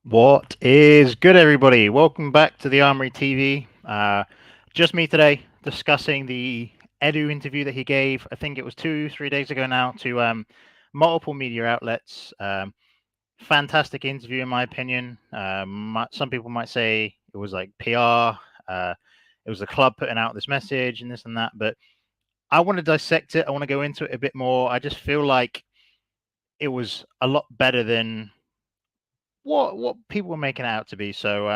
What is good, everybody? Welcome back to the Armoury TV. Just me today discussing the Edu interview that he gave. I think it was 3 days ago now to multiple media outlets. Fantastic interview, in my opinion. Some people might say it was like PR. It was the club putting out this message and this and that. But I want to dissect it. I want to go into it a bit more. I just feel like it was a lot better than what people were making it out to be. So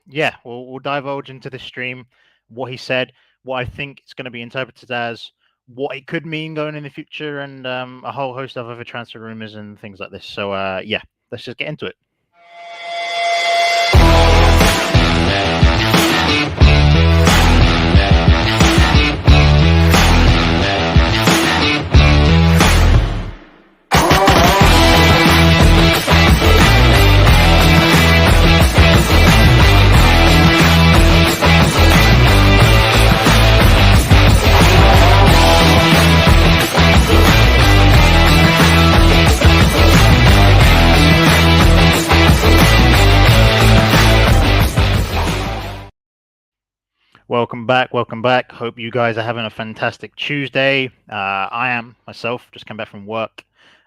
yeah, we'll divulge into the stream what he said, what I think it's going to be interpreted as, what it could mean going in the future, and a whole host of other transfer rumors and things like this. So yeah, let's just get into it. Welcome back. Welcome back. Hope you guys are having a fantastic Tuesday. I am myself, just come back from work.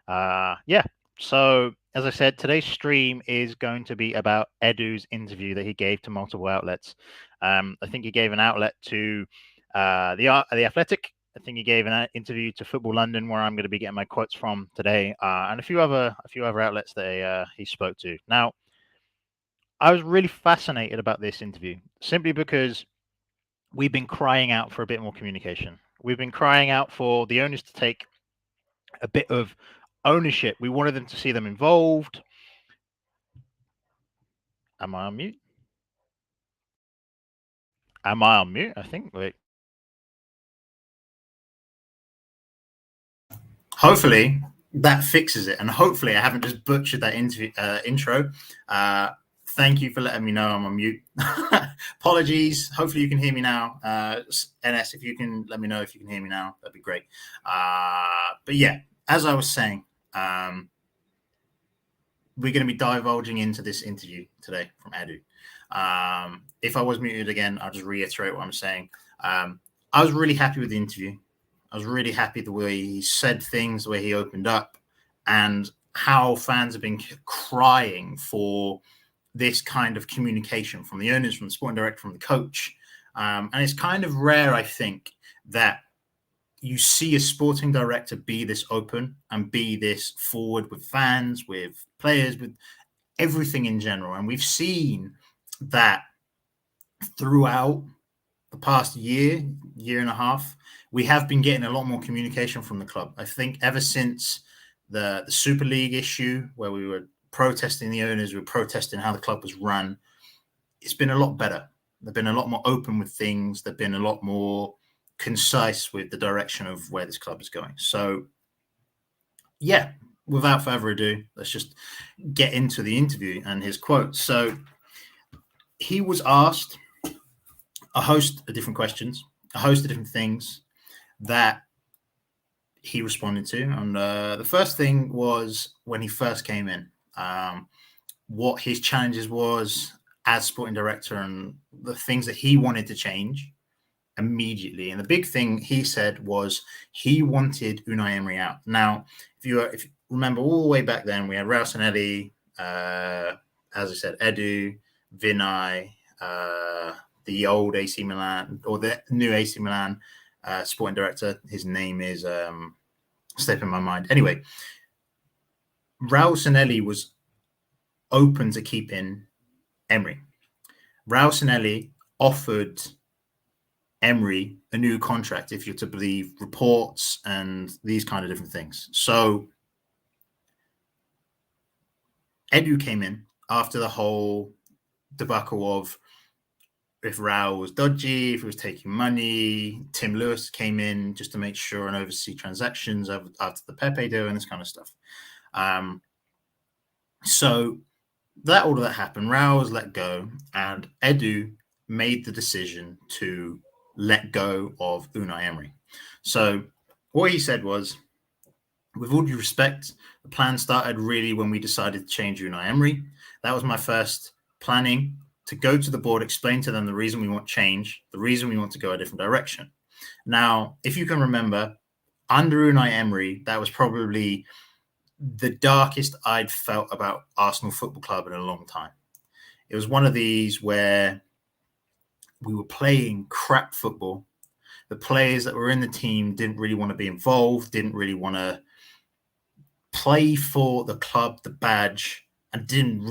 Yeah. So, as I said, today's stream is going to be about Edu's interview that he gave to multiple outlets. I think he gave an outlet to the Athletic. I think he gave an interview to Football London, where I'm going to be getting my quotes from today, and a few other outlets that he spoke to. Now, I was really fascinated about this interview simply because we've been crying out for a bit more communication. We've been crying out for the owners to take a bit of ownership. We wanted them to see them involved. Am I on mute? Am I on mute? I think. Wait. Hopefully that fixes it, and hopefully I haven't just butchered that intro. Thank you for letting me know I'm on mute. Apologies. Hopefully you can hear me now. NS, if you can let me know if you can hear me now, that'd be great. But yeah, as I was saying, we're going to be divulging into this interview today from Edu. If I was muted again, I'll just reiterate what I'm saying. I was really happy with the interview. I was really happy the way he said things, the way he opened up, and how fans have been crying for this kind of communication from the owners, from the sporting director, from the coach. And it's kind of rare, I think, that you see a sporting director be this open and be this forward with fans, with players, with everything in general. And we've seen that throughout the past year and a half, we have been getting a lot more communication from the club. I think ever since the Super League issue, where we were protesting the owners, we were protesting how the club was run, it's been a lot better. They've been a lot more open with things. They've been a lot more concise with the direction of where this club is going. So, yeah, without further ado, let's just get into the interview and his quotes. So, he was asked a host of different questions, a host of different things that he responded to. And the first thing was when he first came in, what his challenges was as sporting director and the things that he wanted to change immediately. And the big thing he said was he wanted Unai Emery out. Now, if you remember all the way back then, we had Ralstonelli, as I said, Edu, Vinay, the old AC Milan or the new AC Milan sporting director. His name is slipping my mind. Anyway, Ralstonelli was open to keeping Emery. Ralstonelli offered Emery a new contract, if you're to believe reports and these kind of different things. So Edu came in after the whole debacle of if Rao was dodgy, if he was taking money. Tim Lewis came in just to make sure and oversee transactions after the Pepe deal and this kind of stuff. So all of that happened. Rao was let go, and Edu made the decision to let go of Unai Emery. So what he said was, with all due respect, the plan started really when we decided to change Unai Emery. That was my first planning, to go to the board, explain to them the reason we want change, the reason we want to go a different direction. Now, if you can remember, under Unai Emery, that was probably the darkest I'd felt about Arsenal Football Club in a long time. It was one of these where we were playing crap football. The players that were in the team didn't really want to be involved, didn't really want to play for the club, the badge, and didn't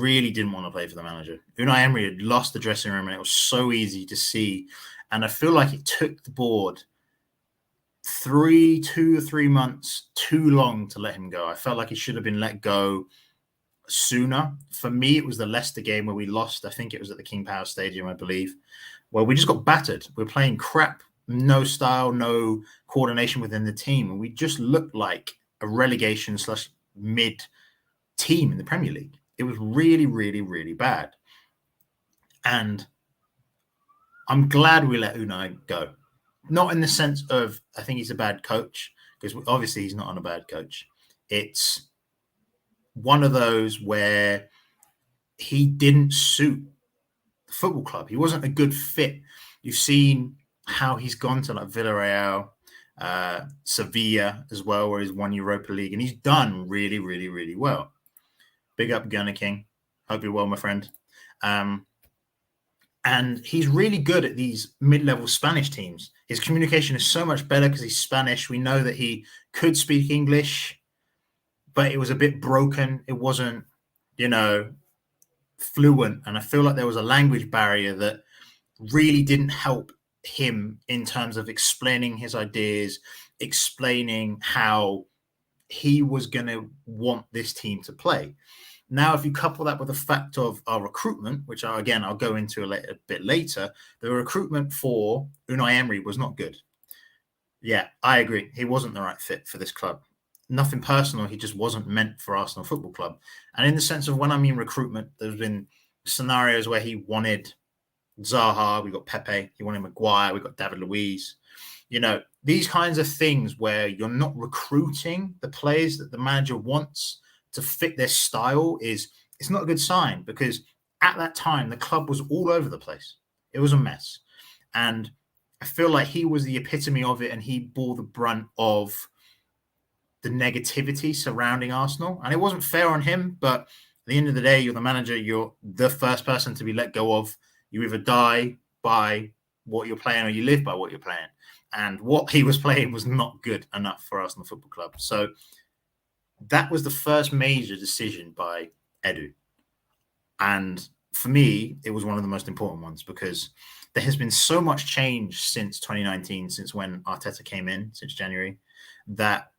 want to play for the manager. Unai Emery had lost the dressing room, and it was so easy to see. And I feel like it took the board 2 or 3 months too long to let him go. I felt like he should have been let go sooner. For me, it was the Leicester game where we lost. I think it was at the King Power Stadium, I believe, where we just got battered. We're playing crap, no style, no coordination within the team. And we just looked like a relegation / mid team in the Premier League. It was really, really, really bad. And I'm glad we let Unai go. Not in the sense of I think he's a bad coach, because obviously he's not on a bad coach. It's one of those where he didn't suit the football club. He wasn't a good fit. You've seen how he's gone to like Villarreal, Sevilla as well, where he's won Europa League, and he's done really, really, really well. Big up Gunner King. Hope you're well, my friend. And he's really good at these mid-level Spanish teams. His communication is so much better because he's Spanish. We know that he could speak English, but it was a bit broken. It wasn't, fluent. And I feel like there was a language barrier that really didn't help him in terms of explaining his ideas, explaining how he was going to want this team to play. Now, if you couple that with the fact of our recruitment, which I'll go into a bit later, the recruitment for Unai Emery was not good. Yeah, I agree. He wasn't the right fit for this club. Nothing personal. He just wasn't meant for Arsenal Football Club. And in the sense of when I mean recruitment, there's been scenarios where he wanted Zaha, we got Pepe, he wanted Maguire, we got David Luiz. These kinds of things where you're not recruiting the players that the manager wants to fit their style it's not a good sign, because at that time the club was all over the place. It was a mess. And I feel like he was the epitome of it, and he bore the brunt of the negativity surrounding Arsenal. And it wasn't fair on him, but at the end of the day, you're the manager, you're the first person to be let go of. You either die by what you're playing or you live by what you're playing. And what he was playing was not good enough for Arsenal Football Club. So that was the first major decision by Edu. And for me, it was one of the most important ones, because there has been so much change since 2019, since when Arteta came in, since January, that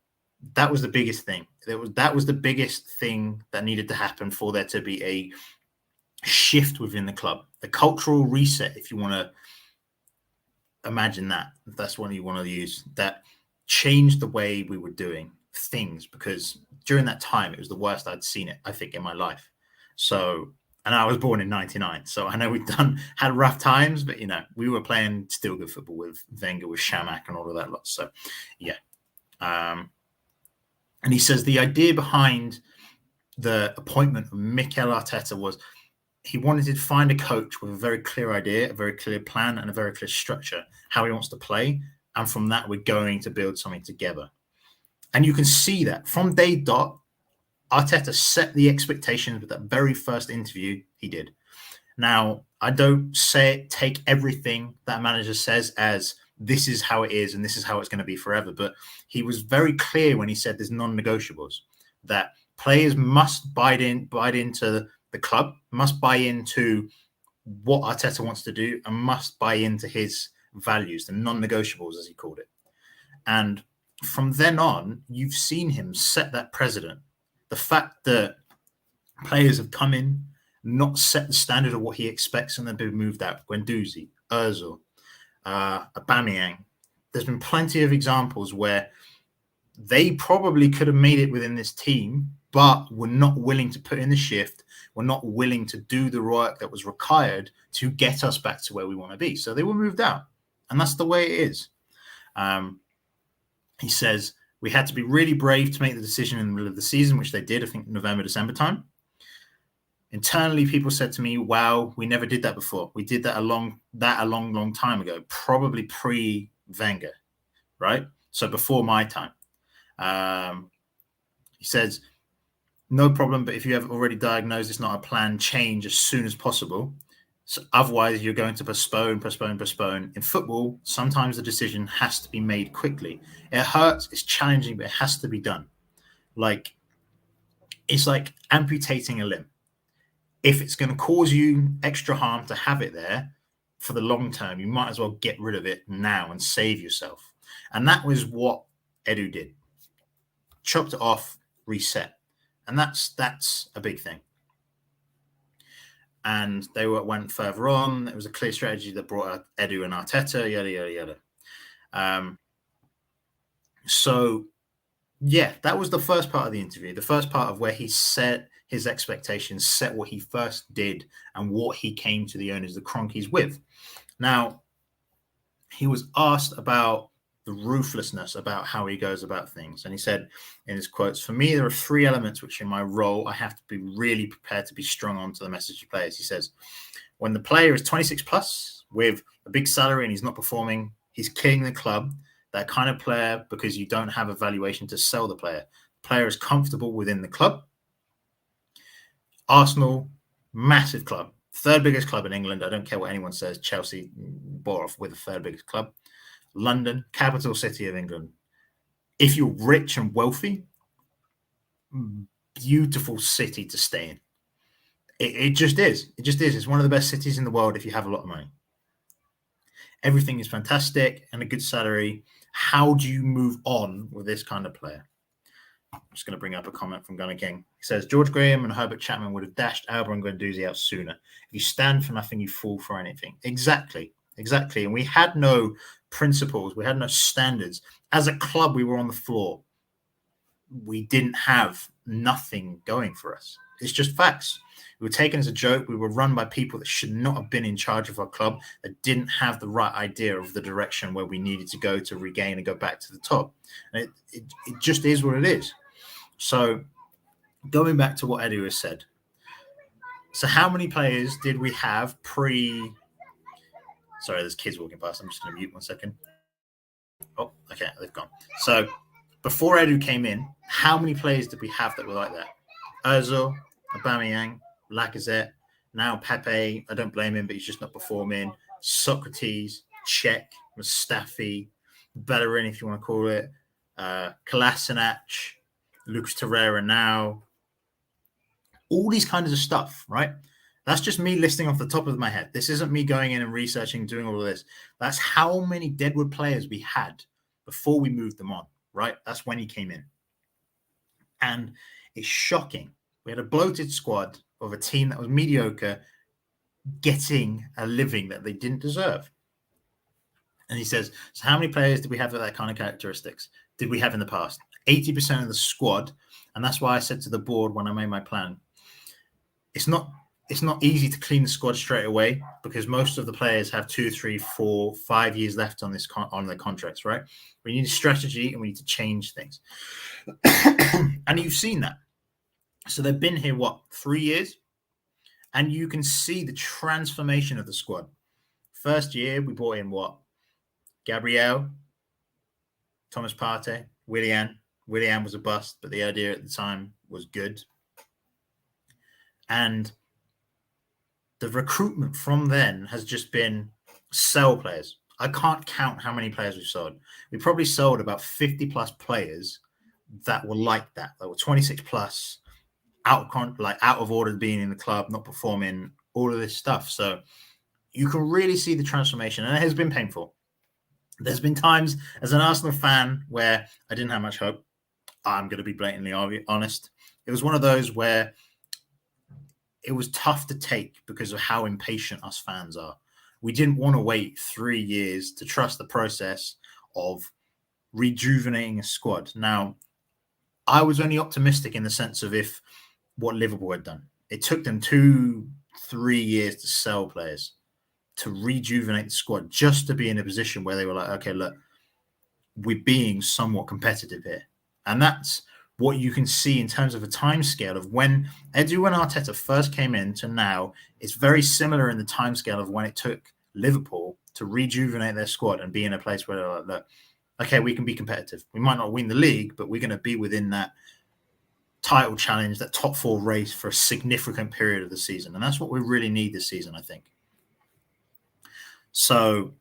was the biggest thing. That was the biggest thing that needed to happen for there to be a shift within the club, a cultural reset, if you want to imagine that, if that's what you want to use, that changed the way we were doing things, because during that time it was the worst I'd seen it, I think, in my life. So, and I was born in 99, so I know we've had rough times, but we were playing still good football with Wenger, with Shamak and all of that lot. So yeah. And he says the idea behind the appointment of Mikel Arteta was he wanted to find a coach with a very clear idea, a very clear plan, and a very clear structure, how he wants to play. And from that, we're going to build something together. And you can see that from day dot, Arteta set the expectations with that very first interview he did. Now, I don't take everything that manager says as this is how it is and this is how it's going to be forever. But he was very clear when he said there's non-negotiables, that players must buy into the club, must buy into what Arteta wants to do, and must buy into his values, the non-negotiables, as he called it. And from then on, you've seen him set that precedent. The fact that players have come in, not set the standard of what he expects, and then been moved out. Guendouzi, Ozil, Aubameyang. There's been plenty of examples where they probably could have made it within this team, but were not willing to put in the shift, were not willing to do the work that was required to get us back to where we want to be. So they were moved out. And that's the way it is. He says, we had to be really brave to make the decision in the middle of the season, which they did, I think, November, December time. And he says, we had to be really brave to make the decision in the middle of the season, which they did, I think, November, December time. And he says, we had to be really brave to make the decision in the middle of the season, which they did, I think, November, December time. Internally, people said to me, wow, we never did that before. We did that a long time ago, probably pre-Wenger, right? So before my time. He says, no problem, but if you have already diagnosed, it's not a planned change as soon as possible. So otherwise, you're going to postpone. In football, sometimes the decision has to be made quickly. It hurts, it's challenging, but it has to be done. Like, it's like amputating a limb. If it's going to cause you extra harm to have it there for the long term, you might as well get rid of it now and save yourself. And that was what Edu did. Chopped it off, reset. And that's a big thing. And they went further on. It was a clear strategy that brought out Edu and Arteta, yada, yada, yada. So, yeah, that was the first part of the interview. The first part of where he set his expectations, set what he first did and what he came to the owners, the Cronkies, with. Now, he was asked about the ruthlessness about how he goes about things. And he said in his quotes, for me, there are 3 elements which in my role, I have to be really prepared to be strong on to the message to players. He says, when the player is 26 plus with a big salary and he's not performing, he's killing the club. That kind of player, because you don't have a valuation to sell the player. The player is comfortable within the club. Arsenal, massive club. 3rd biggest club in England. I don't care what anyone says. Chelsea bought off with the 3rd biggest club. London, capital city of England. If you're rich and wealthy, beautiful city to stay in. It just is. It just is. It's one of the best cities in the world if you have a lot of money. Everything is fantastic and a good salary. How do you move on with this kind of player? I'm just going to bring up a comment from Gunnar King. He says, George Graham and Herbert Chapman would have dashed Alba and Guendouzi out sooner. If you stand for nothing, you fall for anything. Exactly. And we had no principles. We had no standards. As a club, we were on the floor. We didn't have nothing going for us. It's just facts. We were taken as a joke. We were run by people that should not have been in charge of our club, that didn't have the right idea of the direction where we needed to go to regain and go back to the top. And it just is what it is. So going back to what Edu has said. So how many players did we have pre... Sorry, there's kids walking past. I'm just going to mute 1 second. Oh, okay, they've gone. So before Edu came in, how many players did we have that were like that? Ozil, Aubameyang, Lacazette, now Pepe. I don't blame him, but he's just not performing. Socrates, Cech, Mustafi, Bellerin, if you want to call it, Kolasinac, Lucas Torreira now. All these kinds of stuff, right? That's just me listing off the top of my head. This isn't me going in and researching, doing all of this. That's how many Deadwood players we had before we moved them on, right? That's when he came in. And it's shocking. We had a bloated squad of a team that was mediocre getting a living that they didn't deserve. And he says, so how many players did we have with that kind of characteristics? Did we have in the past? 80% of the squad. And that's why I said to the board when I made my plan, it's not easy to clean the squad straight away because most of the players have 2, 3, 4, 5 years left on this on their contracts, right? We need a strategy and we need to change things. And you've seen that. So they've been here, 3 years? And you can see the transformation of the squad. First year, we brought in Gabriel, Thomas Partey, Willian. Willian was a bust, but the idea at the time was good. And the recruitment from then has just been sell players. I can't count how many players we've sold. We probably sold about 50 plus players that were like that. That were 26 plus, out of order being in the club, not performing, all of this stuff. So you can really see the transformation, and it has been painful. There's been times as an Arsenal fan where I didn't have much hope. I'm going to be blatantly honest. It was one of those where it was tough to take because of how impatient us fans are. We didn't want to wait 3 years to trust the process of rejuvenating a squad. Now, I was only optimistic in the sense of if what Liverpool had done. It took them 2-3 years to sell players, to rejuvenate the squad, just to be in a position where they were like, okay, look, we're being somewhat competitive here. And that's what you can see in terms of a time scale of when Edu and Arteta first came in to now, it's very similar in the time scale of when it took Liverpool to rejuvenate their squad and be in a place where they're like, look, okay, we can be competitive. We might not win the league, but we're going to be within that title challenge, that top 4 race for a significant period of the season. And that's what we really need this season, I think. So,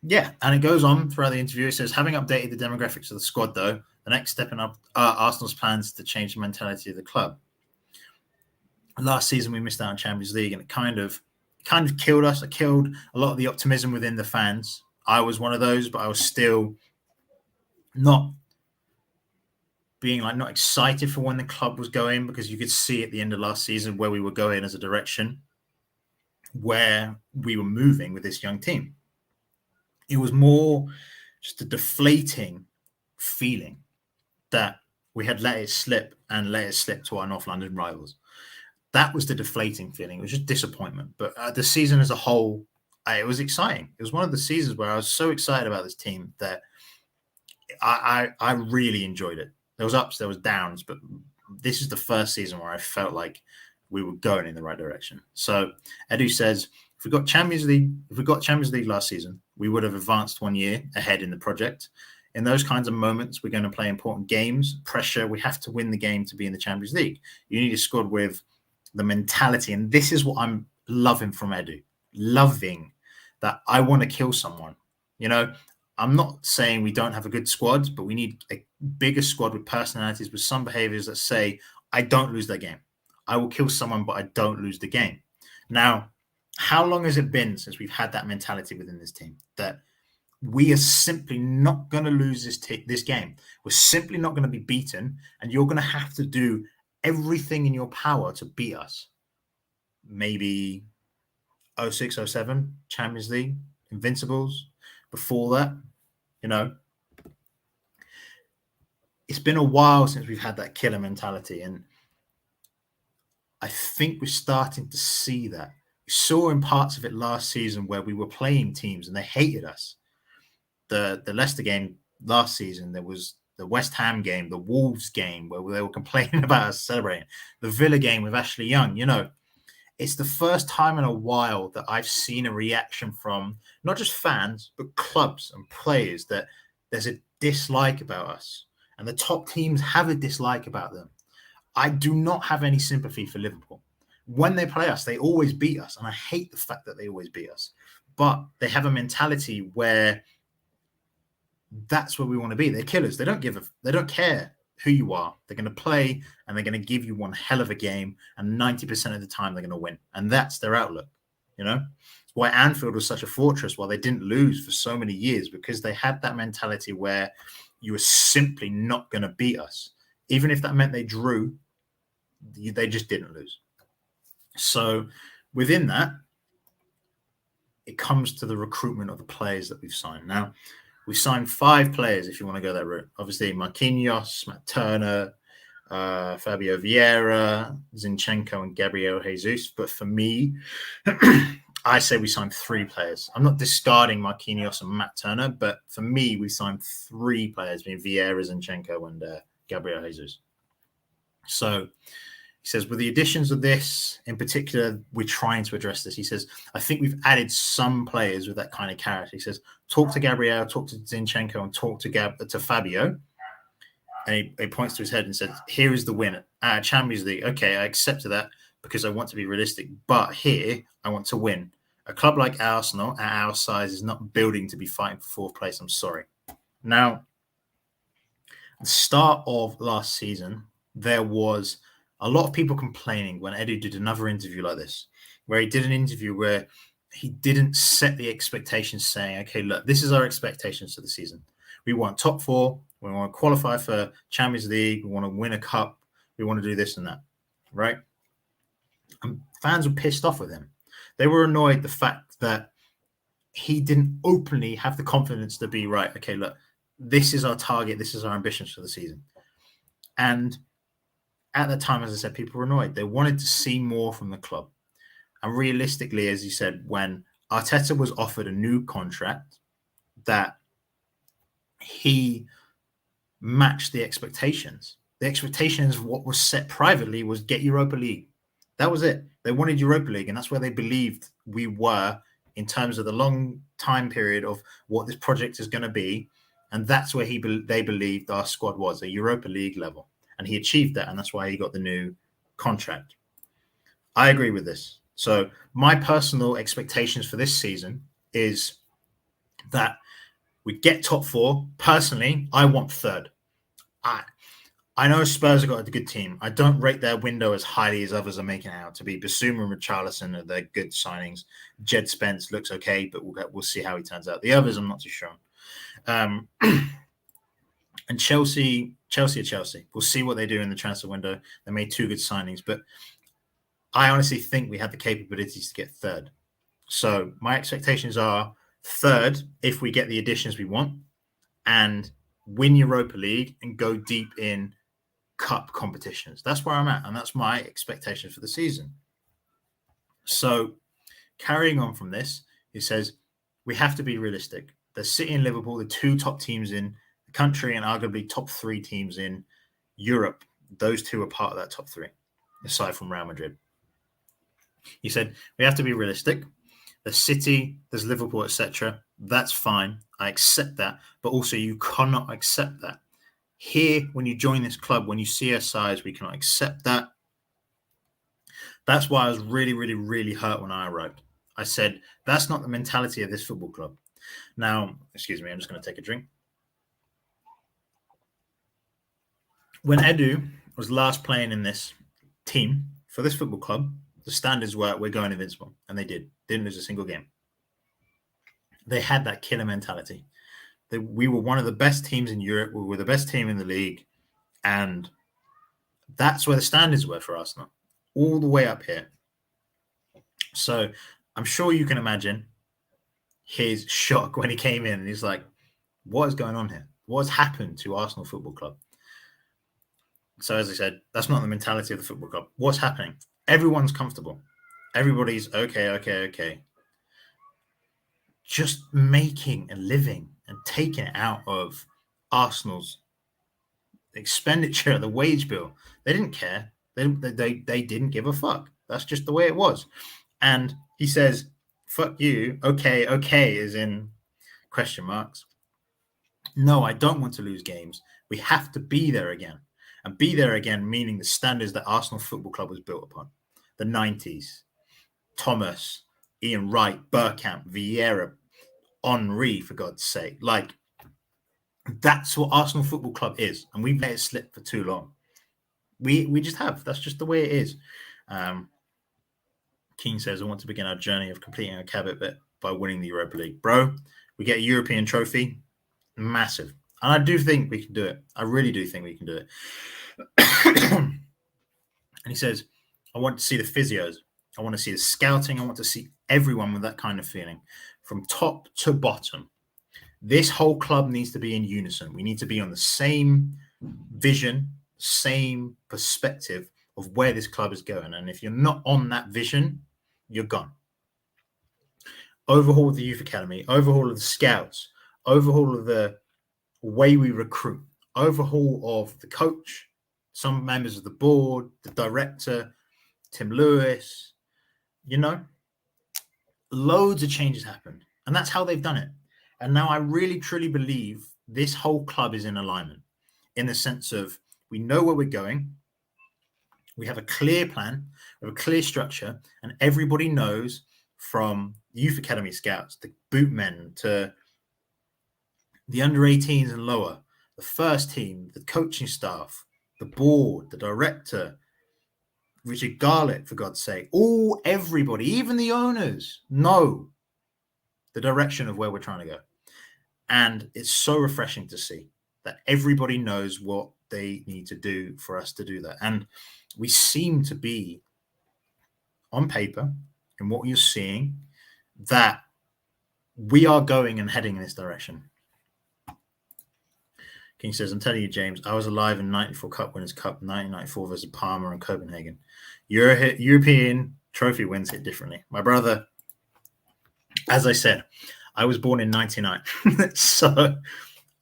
yeah, and it goes on throughout the interview. It says, having updated the demographics of the squad, though, the next step in Arsenal's plans to change the mentality of the club. Last season, we missed out on Champions League, and it kind of killed us. It killed a lot of the optimism within the fans. I was one of those, but I was still not excited for when the club was going, because you could see at the end of last season where we were going as a direction, where we were moving with this young team. It was more just a deflating feeling that we had let it slip to our North London rivals. That was the deflating feeling. It was just disappointment. But the season as a whole, it was exciting. It was one of the seasons where I was so excited about this team that I really enjoyed it. There was ups, there was downs, but this is the first season where I felt like we were going in the right direction. So Edu says, if we got Champions League last season, we would have advanced 1 year ahead in the project. In those kinds of moments, we're going to play important games, pressure. We have to win the game to be in the Champions League. You need a squad with the mentality. And this is what I'm loving from Edu. Loving that I want to kill someone. You know, I'm not saying we don't have a good squad, but we need a bigger squad with personalities, with some behaviors that say, I don't lose that game. I will kill someone, but I don't lose the game. Now, how long has it been since we've had that mentality within this team that we are simply not going to lose this game? We're simply not going to be beaten, and you're going to have to do everything in your power to beat us. Maybe 06, 07, Champions League, Invincibles. Before that, you know, it's been a while since we've had that killer mentality, and I think we're starting to see that. We saw in parts of it last season where we were playing teams and they hated us. The Leicester game last season, there was the West Ham game, the Wolves game, where they were complaining about us celebrating. The Villa game with Ashley Young, you know, it's the first time in a while that I've seen a reaction from not just fans, but clubs and players that there's a dislike about us. And the top teams have a dislike about them. I do not have any sympathy for Liverpool. When they play us, they always beat us. And I hate the fact that they always beat us. But they have a mentality where that's where we want to be. They're killers. They don't care who you are. They're going to play and they're going to give you one hell of a game. And 90% of the time they're going to win. And that's their outlook. You know, it's why Anfield was such a fortress, why they didn't lose for so many years, because they had that mentality where you were simply not going to beat us. Even if that meant they drew, they just didn't lose. So within that, it comes to the recruitment of the players that we've signed. Now, we signed 5 players, if you want to go that route. Obviously, Marquinhos, Matt Turner, Fabio Vieira, Zinchenko, and Gabriel Jesus. But for me, I say we signed 3 players. I'm not discarding Marquinhos and Matt Turner, but for me, we signed 3 players, being Vieira, Zinchenko, and Gabriel Jesus. So he says, with the additions of this, in particular, we're trying to address this. He says, I think we've added some players with that kind of character. He says, talk to Gabriel, talk to Zinchenko, and talk to Fabio. And he points to his head and says, here is the win. Champions League. Okay, I accepted that because I want to be realistic. But here, I want to win. A club like Arsenal, at our size, is not building to be fighting for 4th place. I'm sorry. Now, at the start of last season, there was a lot of people complaining when Edu did another interview like this, where he did an interview where he didn't set the expectations, saying, okay, look, this is our expectations for the season. We want top 4. We want to qualify for Champions League. We want to win a cup. We want to do this and that, right? And fans were pissed off with him. They were annoyed the fact that he didn't openly have the confidence to be right. Okay, look, this is our target. This is our ambitions for the season. And at that time, as I said, people were annoyed. They wanted to see more from the club. And realistically, as you said, when Arteta was offered a new contract that he match the expectations. The expectations of what was set privately was get Europa League. That was it. They wanted Europa League, and that's where they believed we were in terms of the long time period of what this project is going to be. And that's where they believed our squad was, a Europa League level. And he achieved that, and that's why he got the new contract. I agree with this. So my personal expectations for this season is that we get top 4. Personally, I want 3rd. I know Spurs have got a good team. I don't rate their window as highly as others are making it out to be. Basuma and Richarlison are their good signings. Jed Spence looks okay, but we'll see how he turns out. The others, I'm not too sure. And Chelsea are Chelsea. We'll see what they do in the transfer window. They made 2 good signings, but I honestly think we have the capabilities to get 3rd. So my expectations are 3rd if we get the additions we want and win Europa League and go deep in cup competitions. That's where I'm at, and that's my expectation for the season. So carrying on from this, he says we have to be realistic. There's City and Liverpool, the 2 top teams in the country and arguably top 3 teams in Europe. Those 2 are part of that top 3, aside from Real Madrid. He said we have to be realistic. There's City, there's Liverpool, etc. That's fine. I accept that. But also you cannot accept that. Here, when you join this club, when you see our size, we cannot accept that. That's why I was really, really, really hurt when I arrived. I said, that's not the mentality of this football club. Now, excuse me, I'm just going to take a drink. When Edu was last playing in this team for this football club, the standards were we're going invincible. And they did. Didn't lose a single game. They had that killer mentality. We were one of the best teams in Europe. We were the best team in the league. And that's where the standards were for Arsenal, all the way up here. So I'm sure you can imagine his shock when he came in and he's like, what is going on here? What has happened to Arsenal Football Club? So as I said, that's not the mentality of the football club. What's happening? Everyone's comfortable. Everybody's okay. Just making a living and taking it out of Arsenal's expenditure, the wage bill. They didn't care. They didn't give a fuck. That's just the way it was. And he says, fuck you. Okay is in question marks. No, I don't want to lose games. We have to be there again. And be there again, meaning the standards that Arsenal Football Club was built upon. The 90s. Thomas, Ian Wright, Bergkamp, Vieira, Armoury, for God's sake. Like, that's what Arsenal Football Club is. And we've let it slip for too long. We just have. That's just the way it is. Keane says, I want to begin our journey of completing a cabot bit by winning the Europa League. Bro, we get a European trophy. Massive. And I do think we can do it. I really do think we can do it. And he says, I want to see the physios. I want to see the scouting. I want to see everyone with that kind of feeling from top to bottom. This whole club needs to be in unison. We need to be on the same vision, same perspective of where this club is going. And if you're not on that vision, you're gone. Overhaul of the youth academy, overhaul of the scouts, overhaul of the way we recruit, overhaul of the coach, some members of the board, the director, Tim Lewis, loads of changes happened. And that's how they've done it. And now I really, truly believe this whole club is in alignment in the sense of we know where we're going. We have a clear plan, we have a clear structure, and everybody knows from youth academy scouts, the bootmen to the under 18s and lower, the first team, the coaching staff, the board, the director, Richard Garlick, for God's sake, everybody, even the owners know the direction of where we're trying to go. And it's so refreshing to see that everybody knows what they need to do for us to do that. And we seem to be, on paper, in what you're seeing, that we are going and heading in this direction. King says, I'm telling you, James, I was alive in 94 Cup Winners' Cup, 1994 versus Parma and Copenhagen. European trophy wins hit differently. My brother, as I said, I was born in 99. So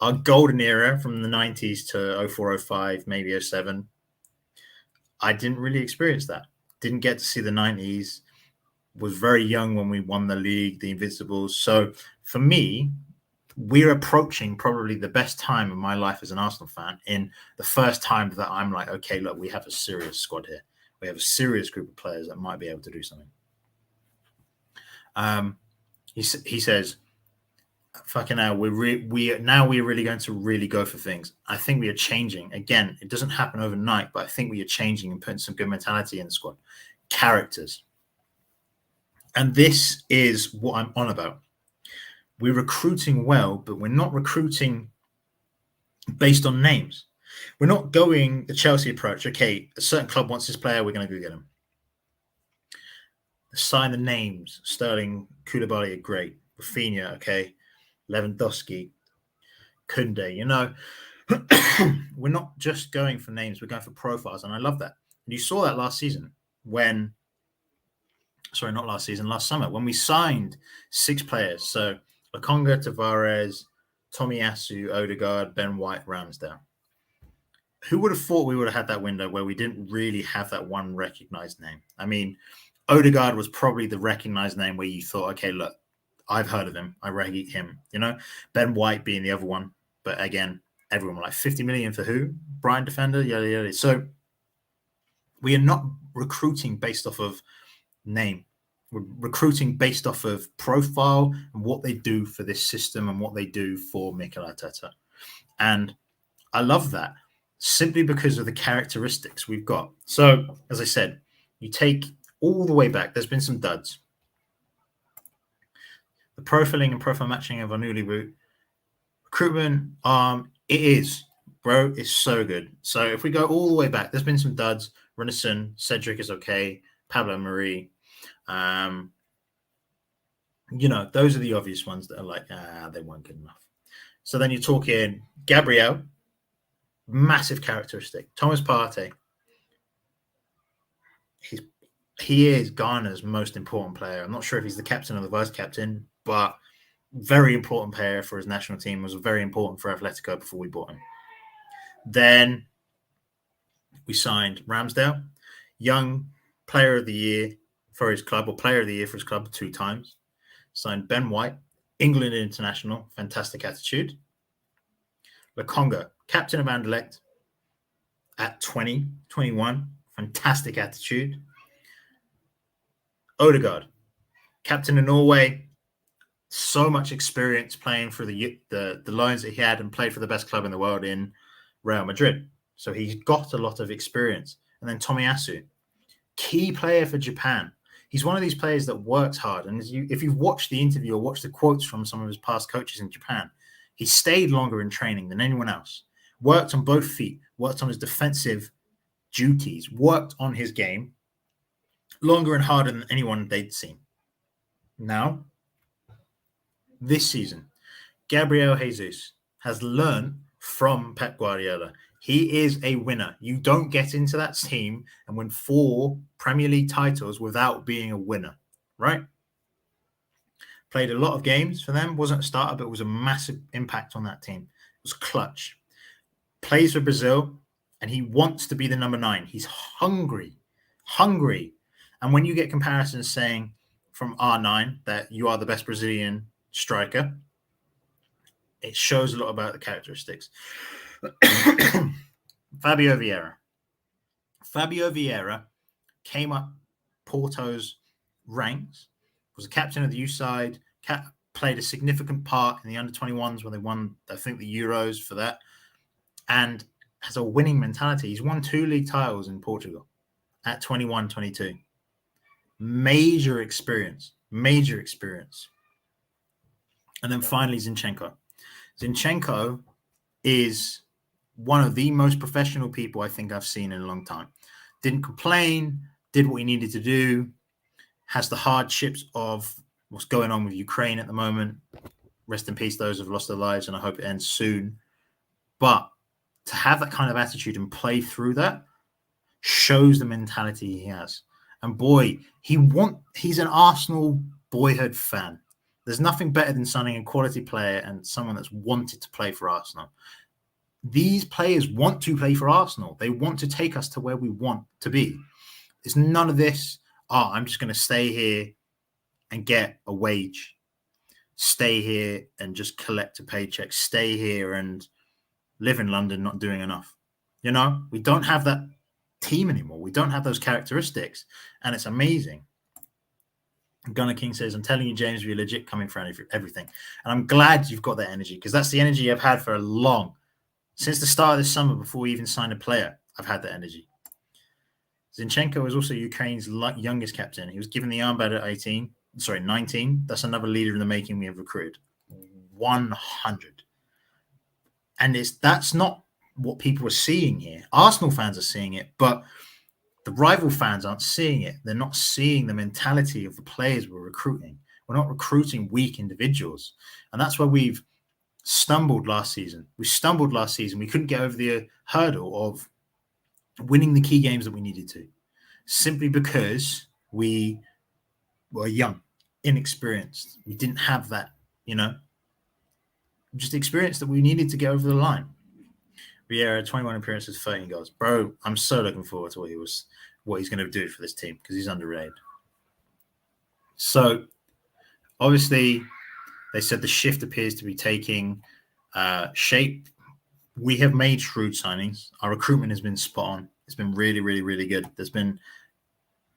our golden era from the 90s to 04, 05, maybe 07. I didn't really experience that. Didn't get to see the 90s. Was very young when we won the league, the Invincibles. So for me, we're approaching probably the best time of my life as an Arsenal fan, in the first time that I'm like, okay, look, we have a serious squad here. We have a serious group of players that might be able to do something. He says, fucking hell, we're really going to really go for things. I think we are changing. Again, it doesn't happen overnight, but I think we are changing and putting some good mentality in the squad. Characters. And this is what I'm on about. We're recruiting well, but we're not recruiting based on names. We're not going the Chelsea approach. Okay, a certain club wants this player, we're going to go get him. Sign the names. Sterling, Koulibaly are great. Rafinha, okay. Lewandowski, Koundé, you know. We're not just going for names, we're going for profiles, and I love that. And you saw that last season when, sorry, not last season, last summer, when we signed 6 players. So Lokonga, Tavares, Tomiyasu, Odegaard, Ben White, Ramsdale. Who would have thought we would have had that window where we didn't really have that one recognized name? I mean, Odegaard was probably the recognized name where you thought, okay, look, I've heard of him. I rate him, you know. Ben White being the other one. But again, everyone was like, 50 million for who? Brian Defender? Yada, yada. So we are not recruiting based off of name. We're recruiting based off of profile and what they do for this system and what they do for Mikel Arteta. And I love that simply because of the characteristics we've got. So, as I said, you take all the way back. There's been some duds. The profiling and profile matching of Armoury route. Recruitment, it is, bro. It's so good. So if we go all the way back, there's been some duds. Renison, Cedric is okay. Pablo Marie. You know, those are the obvious ones that are like, they weren't good enough. So then you're talking Gabriel, massive characteristic. Thomas Partey. He is Ghana's most important player. I'm not sure if he's the captain or the vice captain, but very important player for his national team. Was very important for Atletico before we bought him. Then we signed Ramsdale, young player of the year for his club, or player of the year for his club 2 times. Signed Ben White, England international, fantastic attitude. Lokonga, captain of Anderlecht at 20, 21, fantastic attitude. Odegaard, captain of Norway, so much experience playing for the loans that he had and played for the best club in the world in Real Madrid. So he's got a lot of experience. And then Tomiyasu, key player for Japan. He's one of these players that works hard. And if you've watched the interview or watched the quotes from some of his past coaches in Japan, he stayed longer in training than anyone else. Worked on both feet, worked on his defensive duties, worked on his game longer and harder than anyone they'd seen. Now, this season, Gabriel Jesus has learned from Pep Guardiola. He is a winner. You don't get into that team and win 4 Premier League titles without being a winner, right? Played a lot of games for them. Wasn't a starter, but was a massive impact on that team. It was clutch. Plays for Brazil, and he wants to be the number 9. He's hungry. And when you get comparisons saying from R9 that you are the best Brazilian striker, it shows a lot about the characteristics. Fabio Vieira came up Porto's ranks, was a captain of the youth side, played a significant part in the under-21s when they won, I think, the Euros for that, and has a winning mentality. He's won 2 league titles in Portugal at 21, 22. Major experience. And then finally, Zinchenko. Zinchenko is one of the most professional people I think I've seen in a long time. Didn't complain, did what he needed to do, has the hardships of what's going on with Ukraine at the moment. Rest in peace, those who have lost their lives, and I hope it ends soon. But to have that kind of attitude and play through that shows the mentality he has. And boy, he's an Arsenal boyhood fan. There's nothing better than signing a quality player and someone that's wanted to play for Arsenal. These players want to play for Arsenal. They want to take us to where we want to be. It's none of this, I'm just going to stay here and get a wage. Stay here and just collect a paycheck. Stay here and live in London not doing enough. You know, we don't have that team anymore. We don't have those characteristics. And it's amazing. Gunnar King says, I'm telling you, James, we're legit coming for everything. And I'm glad you've got that energy, because that's the energy I've had for a long, since the start of this summer, before we even signed a player, I've had that energy. Zinchenko is also Ukraine's youngest captain. He was given the armband at 19. That's another leader in the making we have recruited. 100. And that's not what people are seeing here. Arsenal fans are seeing it, but the rival fans aren't seeing it. They're not seeing the mentality of the players we're recruiting. We're not recruiting weak individuals. And that's where we've stumbled last season. We couldn't get over the hurdle of winning the key games that we needed to, simply because we were young, inexperienced. We didn't have that, just the experience that we needed to get over the line. Vieira, 21 appearances, 13 goals. Bro, I'm so looking forward to what he's going to do for this team, because he's underrated. So, obviously, they said the shift appears to be taking shape. We have made shrewd signings. Our recruitment has been spot on. It's been really, really, really good. There's been,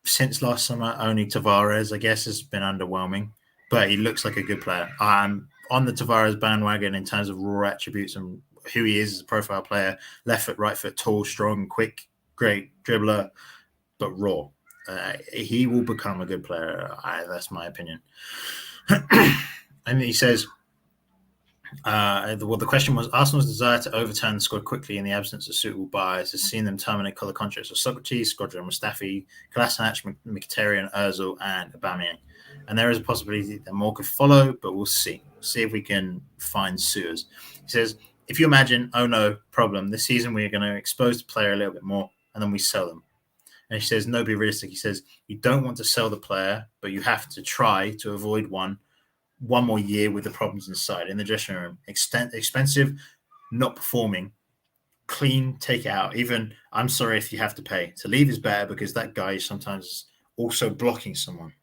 since last summer, only Tavares, I guess, has been underwhelming, but he looks like a good player. I'm on the Tavares bandwagon in terms of raw attributes and who he is as a profile player. Left foot, right foot, tall, strong, quick, great dribbler, but raw. He will become a good player. That's my opinion. And he says, the question was, Arsenal's desire to overturn the squad quickly in the absence of suitable buyers has seen them terminate color contracts with Socrates, Skodra, Mustafi, Kolasinac, Mkhitaryan, Ozil, and Aubameyang. And there is a possibility that more could follow, but we'll see. See if we can find suitors. He says, if you imagine, oh no, problem, this season we're going to expose the player a little bit more, and then we sell them. And he says, no, be realistic. He says, you don't want to sell the player, but you have to try to avoid one more year with the problems inside. In the dressing room, expensive, not performing, clean, take it out. Even, I'm sorry if you have to pay. To leave is better, because that guy is sometimes also blocking someone.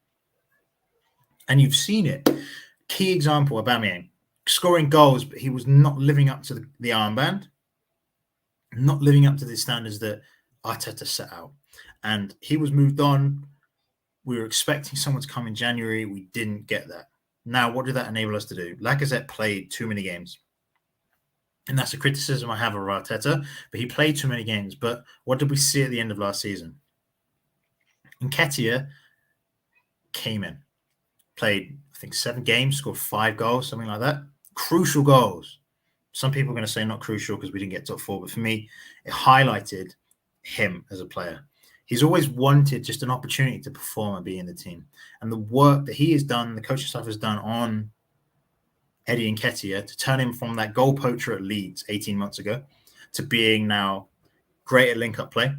And you've seen it. Key example, Aubameyang, scoring goals, but he was not living up to the armband, not living up to the standards that Arteta set out. And he was moved on. We were expecting someone to come in January. We didn't get that. Now, what did that enable us to do? Lacazette played too many games. And that's a criticism I have of Arteta, but he played too many games. But what did we see at the end of last season? Nketiah came in, played, I think, 7 games, scored 5 goals, something like that. Crucial goals. Some people are going to say not crucial because we didn't get top 4, but for me, it highlighted him as a player. He's always wanted just an opportunity to perform and be in the team. And the work that he has done, the coaching staff has done on Eddie Nketiah to turn him from that goal poacher at Leeds 18 months ago to being now great at link-up play,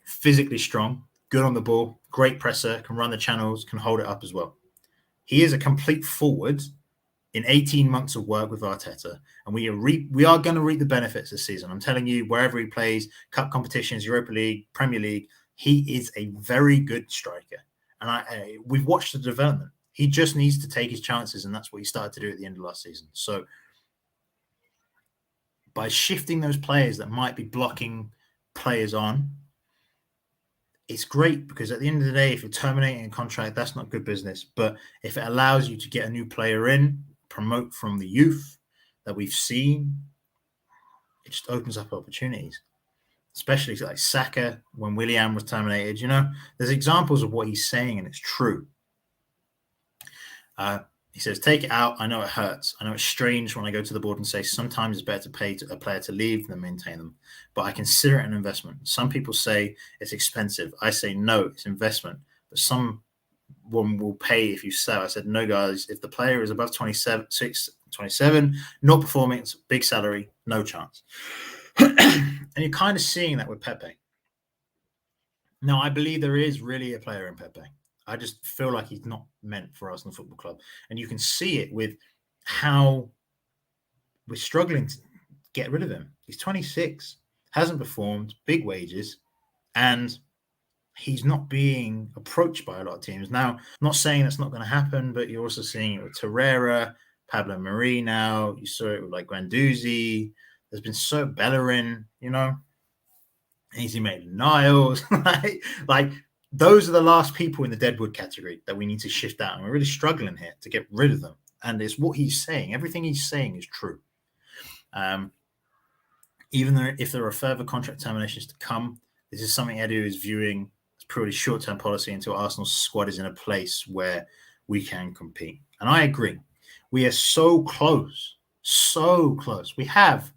physically strong, good on the ball, great presser, can run the channels, can hold it up as well. He is a complete forward in 18 months of work with Arteta, and we are going to reap the benefits this season. I'm telling you, wherever he plays, cup competitions, Europa League, Premier League, he is a very good striker. And we've watched the development. He just needs to take his chances, and that's what he started to do at the end of last season. So by shifting those players that might be blocking players on, it's great, because at the end of the day, if you're terminating a contract, that's not good business. But if it allows you to get a new player in, promote from the youth that we've seen, it just opens up opportunities. Especially like Saka, when Willian was terminated, there's examples of what he's saying, and it's true. He says, take it out. I know it hurts. I know it's strange when I go to the board and say sometimes it's better to pay a player to leave than maintain them, but I consider it an investment. Some people say it's expensive. I say, no, it's investment, but someone will pay if you sell. I said, no, guys, if the player is above 27, not performing, it's a big salary, no chance. And you're kind of seeing that with Pepe. Now, I believe there is really a player in Pepe. I just feel like he's not meant for Arsenal Football Club. And you can see it with how we're struggling to get rid of him. He's 26, hasn't performed, big wages, and he's not being approached by a lot of teams. Now, I'm not saying that's not going to happen, but you're also seeing it with Torreira, Pablo Mari now. You saw it with like Guendouzi. There's been so Bellerin, you know, Easy Mate Niles. like those are the last people in the Deadwood category that we need to shift out. And we're really struggling here to get rid of them. And it's what he's saying. Everything he's saying is true. Even though if there are further contract terminations to come, this is something Edu is viewing as purely short-term policy until Arsenal's squad is in a place where we can compete. And I agree. We are so close. We have,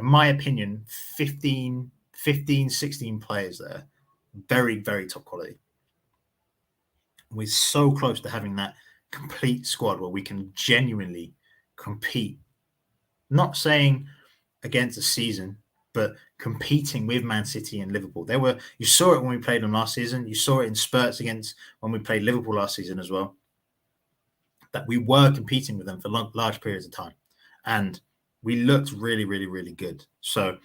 in my opinion, 15, 16 players there. Very, very top quality. We're so close to having that complete squad where we can genuinely compete. Not saying against a season, but competing with Man City and Liverpool. You saw it when we played them last season. You saw it in spurts against when we played Liverpool last season as well, that we were competing with them for large periods of time. And we looked really, really, really good. So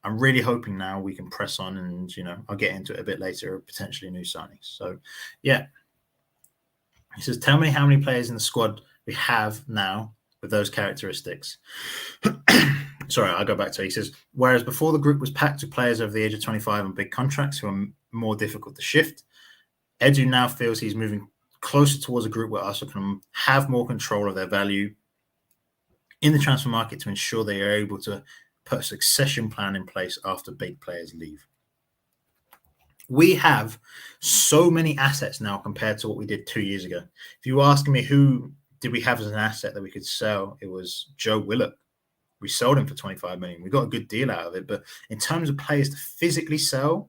I'm really hoping now we can press on and, I'll get into it a bit later, potentially new signings. So, yeah. He says, tell me how many players in the squad we have now with those characteristics. Sorry, I'll go back to it. He says, whereas before the group was packed with players over the age of 25 on big contracts who are more difficult to shift, Edu now feels he's moving closer towards a group where Arsenal can have more control of their value in the transfer market to ensure they are able to put a succession plan in place after big players leave. We have so many assets now compared to what we did 2 years ago. If you were asking me who did we have as an asset that we could sell, it was Joe Willock. We sold him for 25 million. We got a good deal out of it. But in terms of players to physically sell,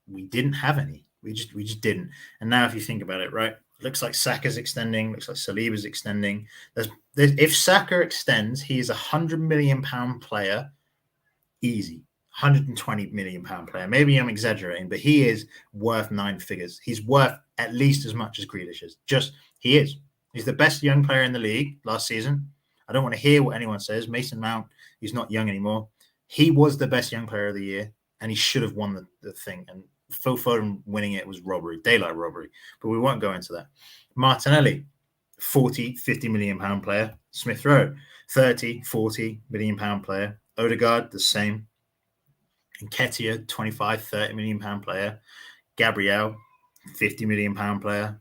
we didn't have any. We just didn't. And now if you think about it, right, looks like Saka's extending, looks like Saliba's extending. If Saka extends, he is a £100 million player, easy. £120 million player. Maybe I'm exaggerating, but he is worth 9 figures. He's worth at least as much as Grealish is. He is. He's the best young player in the league last season. I don't want to hear what anyone says. Mason Mount, he's not young anymore. He was the best young player of the year, and he should have won the thing. And Phil Foden winning it was robbery, daylight robbery. But we won't go into that. Martinelli, 40, 50 million pound player. Smith Rowe, 30, 40 million pound player. Odegaard, the same. Nketiah, 25, 30 million pound player. Gabriel, 50 million pound player.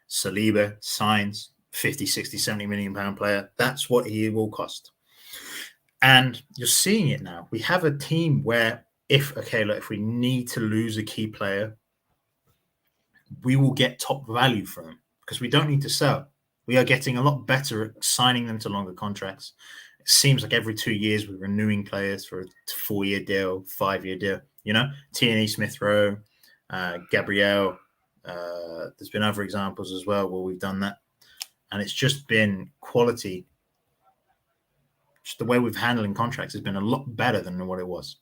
Saliba, Signs, 50, 60, 70 million pound player. That's what he will cost. And you're seeing it now. We have a team where if we need to lose a key player, we will get top value from them because we don't need to sell. We are getting a lot better at signing them to longer contracts. It seems like every 2 years we're renewing players for a 4-year deal, 5-year deal. Tierney, Smith Rowe, Gabriel. There's been other examples as well where we've done that. And it's just been quality. Just the way we've handled contracts has been a lot better than what it was.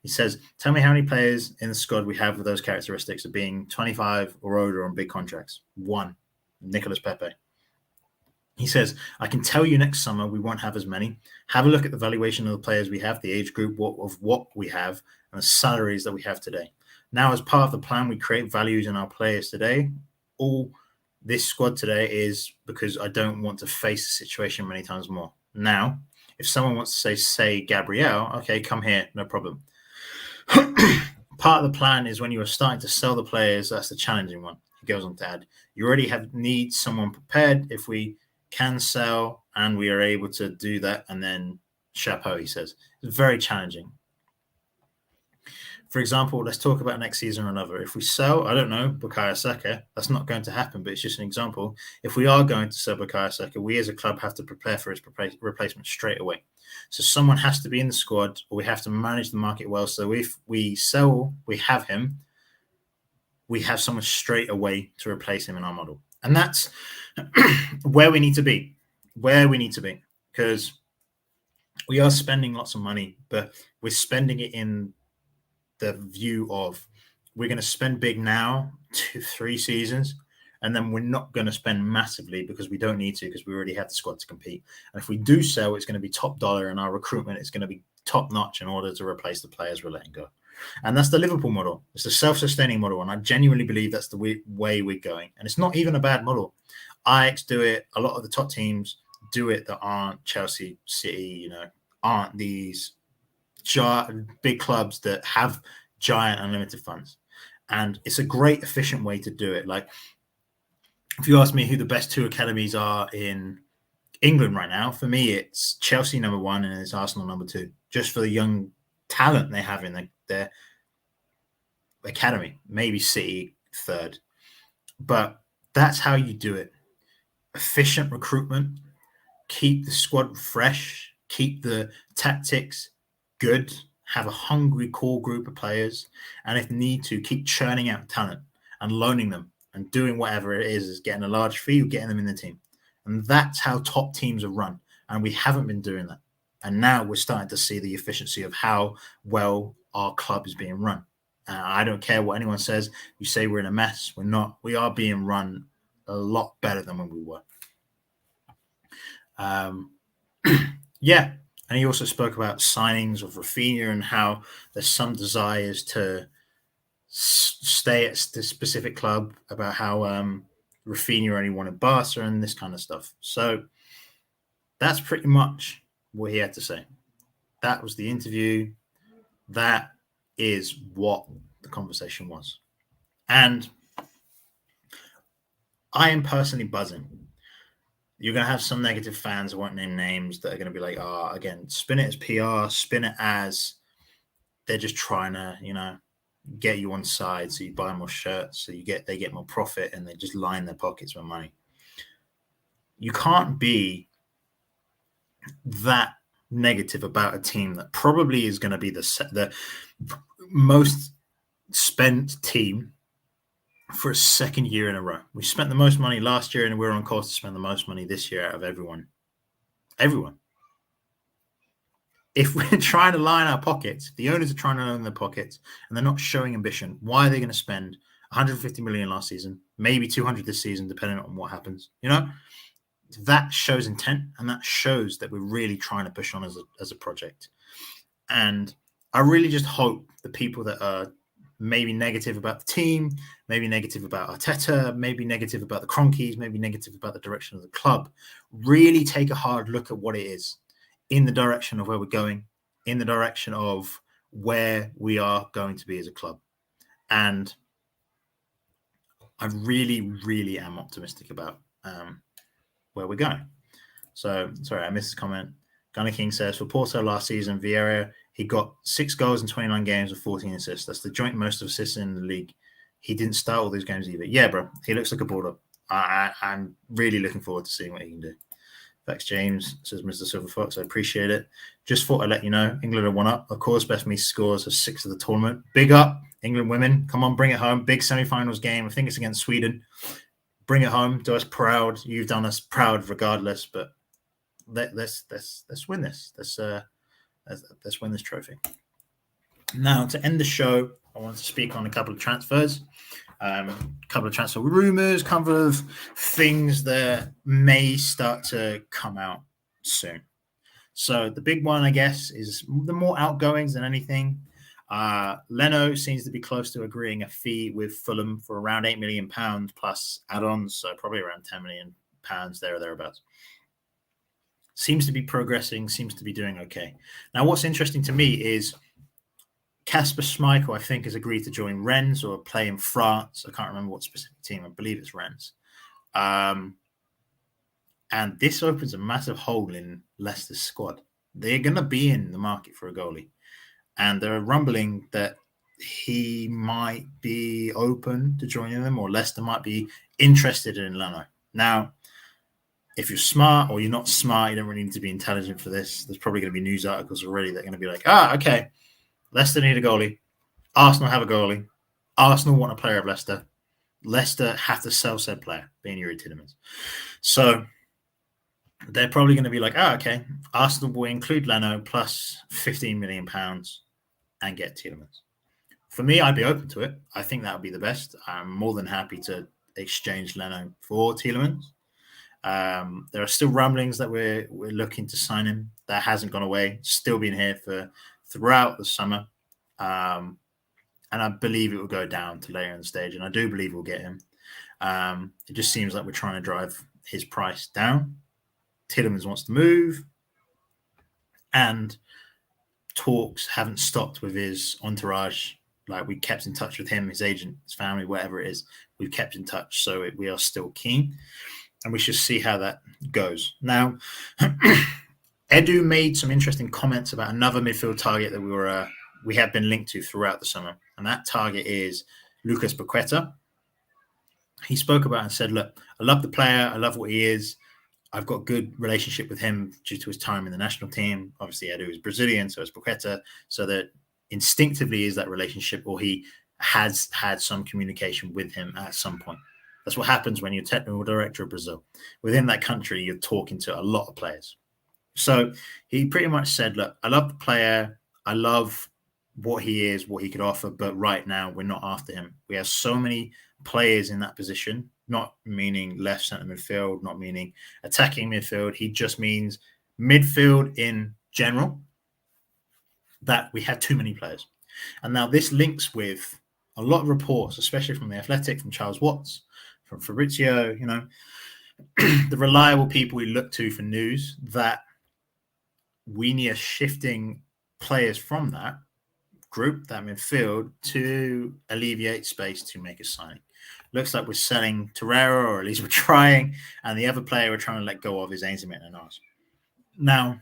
He says, tell me how many players in the squad we have with those characteristics of being 25 or older on big contracts. 1, Nicolas Pepe. He says, I can tell you next summer we won't have as many. Have a look at the valuation of the players we have, the age group of what we have, and the salaries that we have today. Now, as part of the plan, we create values in our players today. All this squad today is because I don't want to face the situation many times more. Now, if someone wants to say Gabriel, okay, come here, no problem. Part of the plan is when you are starting to sell the players, that's the challenging one. He goes on to add, you already need someone prepared if we can sell and we are able to do that. And then chapeau, he says. It's very challenging. For example, let's talk about next season or another. If we sell, I don't know, Bukayo Saka, that's not going to happen, but it's just an example. If we are going to sell Bukayo Saka, we as a club have to prepare for his replacement straight away. So someone has to be in the squad, or we have to manage the market well. So if we sell, we have him, we have someone straight away to replace him in our model. And that's where we need to be, because we are spending lots of money, but we're spending it in the view of we're going to spend big now, 2-3 seasons, and then we're not going to spend massively because we don't need to, because we already have the squad to compete. And if we do sell, it's going to be top dollar, and our recruitment is going to be top notch in order to replace the players we're letting go. And that's the Liverpool model. It's the self-sustaining model, and I genuinely believe that's the way we're going. And it's not even a bad model. Ajax do it. A lot of the top teams do it that aren't Chelsea, City, aren't these big clubs that have giant unlimited funds. And it's a great, efficient way to do it. Like, if you ask me who the best two academies are in England right now, for me, it's Chelsea number one and it's Arsenal number two, just for the young talent they have in their academy. Maybe City third. But that's how you do it. Efficient recruitment, keep the squad fresh, keep the tactics good, have a hungry core group of players, and if need to, keep churning out talent and loaning them and doing whatever it is getting a large fee or getting them in the team. And that's how top teams are run. And we haven't been doing that. And now we're starting to see the efficiency of how well our club is being run. I don't care what anyone says. You say we're in a mess. We're not. We are being run a lot better than when we were. Yeah. And he also spoke about signings of Rafinha and how there's some desires to stay at this specific club, about how Rafinha only wanted Barca and this kind of stuff. So that's pretty much what he had to say. That was the interview. That is what the conversation was. And I am personally buzzing. You're going to have some negative fans, I won't name names, that are going to be like, again, spin it as PR, spin it as they're just trying to, get you on side so you buy more shirts, so they get more profit, and they just line their pockets with money. You can't be that negative about a team that probably is going to be the most spent team for a second year in a row. We spent the most money last year, and we're on course to spend the most money this year out of everyone. If we're trying to line our pockets, the owners are trying to line their pockets, and they're not showing ambition, why are they going to spend 150 million last season, maybe 200 this season, depending on what happens? That shows intent, and that shows that we're really trying to push on as a project. And I really just hope the people that are maybe negative about the team, maybe negative about Arteta, maybe negative about the Cronkies, maybe negative about the direction of the club, really take a hard look at what it is, in the direction of where we're going, in the direction of where we are going to be as a club. And I really, really am optimistic about where we're going. So, sorry, I missed his comment. Gunner King says, for Porto last season, Vieira, he got 6 goals in 29 games with 14 assists. That's the joint most of assists in the league. He didn't start all those games either. Yeah, bro, he looks like a baller. I'm really looking forward to seeing what he can do. Thanks, James, says Mr. Silver Fox. I appreciate it. Just thought I'd let you know, England are 1 up. Of course, Best Me scores are 6 of the tournament. Big up, England women. Come on, bring it home. Big semi-finals game. I think it's against Sweden. Bring it home. Do us proud. You've done us proud regardless, but let's win this. Let's win this trophy. Now, to end the show, I want to speak on a couple of transfers. A couple of transfer rumors, couple of things that may start to come out soon. So the big one, I guess, is the more outgoings than anything. Leno seems to be close to agreeing a fee with Fulham for around £8 million plus add-ons, so probably around £10 million there or thereabouts. Seems to be progressing, seems to be doing okay. Now, what's interesting to me is Kasper Schmeichel, I think, has agreed to join Rennes or play in France. I can't remember what specific team. I believe it's Rennes. And this opens a massive hole in Leicester's squad. They're going to be in the market for a goalie. And there are rumbling that he might be open to joining them, or Leicester might be interested in Leno. Now, if you're smart or you're not smart, you don't really need to be intelligent for this. There's probably going to be news articles already that are going to be like, okay, Leicester need a goalie. Arsenal have a goalie. Arsenal want a player of Leicester. Leicester have to sell said player, being Yuri Tielemans. So they're probably going to be like, okay, Arsenal will include Leno plus £15 million and get Tielemans. For me, I'd be open to it. I think that would be the best. I'm more than happy to exchange Leno for Tielemans. There are still rumblings that we're looking to sign him. That hasn't gone away. Still been here for throughout the summer, and I believe it will go down to later in the stage. And I do believe we'll get him. It just seems like we're trying to drive his price down. Tielemans wants to move, and talks haven't stopped with his entourage. Like, we kept in touch with him, his agent, his family, whatever it is. We've kept in touch, so we are still keen, and we should see how that goes. Now, Edu made some interesting comments about another midfield target that we have been linked to throughout the summer, and that target is Lucas Paqueta. He spoke about and said, "Look, I love the player. I love what he is. I've got a good relationship with him due to his time in the national team. Obviously, Edu is Brazilian, so is Paqueta. So that instinctively is that relationship, or he has had some communication with him at some point. That's what happens when you're technical director of Brazil. Within that country, you're talking to a lot of players. So he pretty much said, look, I love the player. I love what he is, what he could offer. But right now, we're not after him. We have so many players in that position, not meaning left centre midfield, not meaning attacking midfield. He just means midfield in general, that we have too many players. And now this links with a lot of reports, especially from The Athletic, from Charles Watts, from Fabrizio, the reliable people we look to for news, that we need shifting players from that group, that midfield, to alleviate space to make a signing. Looks like we're selling Torreira, or at least we're trying, and the other player we're trying to let go of is Ainsley Maitland-Niles. Now,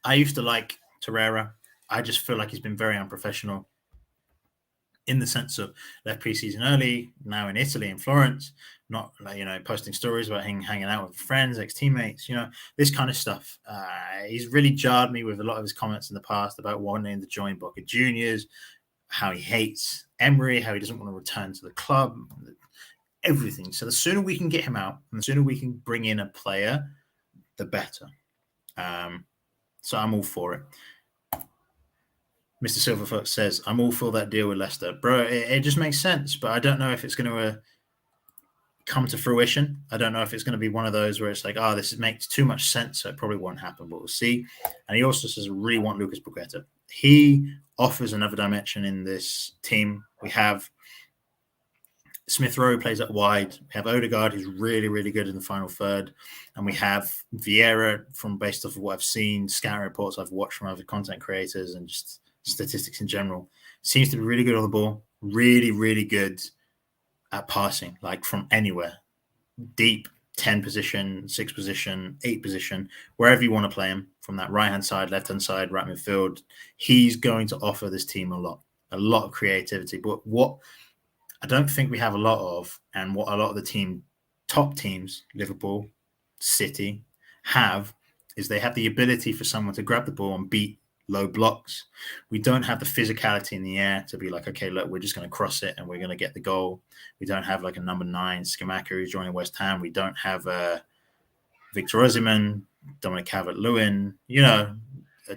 I used to like Torreira. I just feel like he's been very unprofessional in the sense of left preseason early, now in Italy, in Florence, not posting stories about him hanging out with friends, ex-teammates, this kind of stuff. He's really jarred me with a lot of his comments in the past about wanting to join Boca Juniors, how he hates Emery, how he doesn't want to return to the club, everything. So the sooner we can get him out and the sooner we can bring in a player, the better. So I'm all for it. Mr. Silverfoot says, I'm all for that deal with Leicester. Bro, it just makes sense, but I don't know if it's going to come to fruition. I don't know if it's going to be one of those where it's like, this makes too much sense, so it probably won't happen, but we'll see. And he also says, I really want Lucas Paqueta. He offers another dimension in this team. We have Smith Rowe plays up wide. We have Odegaard, who's really, really good in the final third. And we have Vieira, based off of what I've seen, scouting reports I've watched from other content creators and just statistics in general, seems to be really good on the ball, really, really good at passing, like from anywhere, deep, 10 position, 6 position, 8 position, wherever you want to play him, from that right-hand side, left-hand side, right midfield. He's going to offer this team a lot of creativity. But what I don't think we have a lot of, and what a lot of the top teams, Liverpool, City, have, is they have the ability for someone to grab the ball and beat low blocks. We don't have the physicality in the air to be like, okay, look, we're just going to cross it and we're going to get the goal. We don't have like a number 9 Scamacca who's joining West Ham. We don't have Victor Osimhen, Dominic Calvert-Lewin,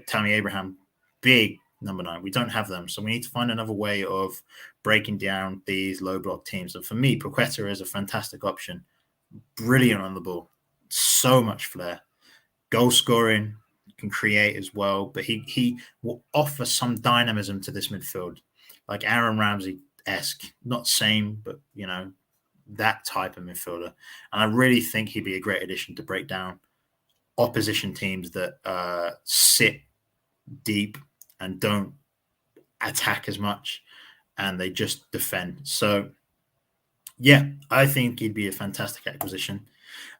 Tammy Abraham, big number 9. We don't have them. So we need to find another way of breaking down these low block teams. And for me, Paqueta is a fantastic option. Brilliant on the ball. So much flair. Goal scoring, can create as well, but he will offer some dynamism to this midfield, like Aaron Ramsey-esque, not same, but that type of midfielder. And I really think he'd be a great addition to break down opposition teams that sit deep and don't attack as much, and they just defend. So yeah, I think he'd be a fantastic acquisition.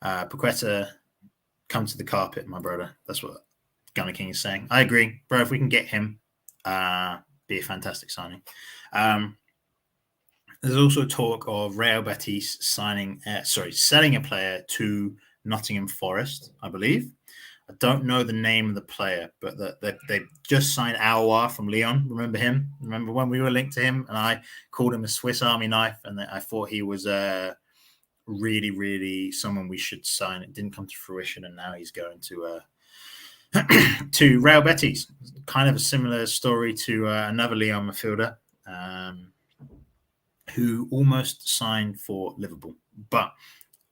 Paqueta, come to the carpet, my brother. That's what Gunner King is saying. I agree, bro. If we can get him, be a fantastic signing. There's also talk of Real Betis selling a player to Nottingham Forest, I believe. I don't know the name of the player, but they just signed Aouar from Lyon. Remember him? Remember when we were linked to him and I called him a Swiss Army knife, and I thought he was really, really someone we should sign. It didn't come to fruition, and now he's going to to Real Betis, kind of a similar story to another Leon midfielder who almost signed for Liverpool. But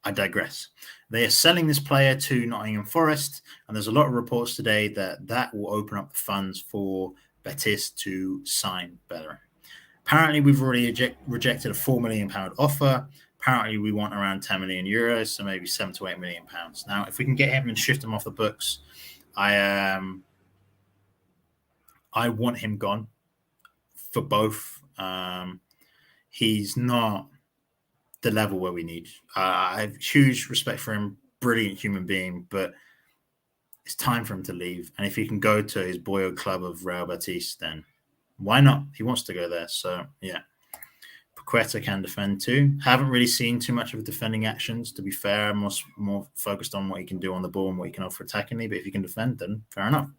I digress. They are selling this player to Nottingham Forest, and there's a lot of reports today that will open up the funds for Betis to sign Bellerin. Apparently, we've already rejected a £4 million offer. Apparently, we want around 10 million euros, so maybe £7 to £8 million. Now, if we can get him and shift him off the books, I want him gone for both. He's not the level where we need. I have huge respect for him, brilliant human being, but it's time for him to leave. And if he can go to his boyhood club of Real Betis, then why not? He wants to go there. So, yeah. Paqueta can defend too. Haven't really seen too much of his defending actions, to be fair. I'm more focused on what he can do on the ball and what he can offer attackingly. But if he can defend, then fair enough.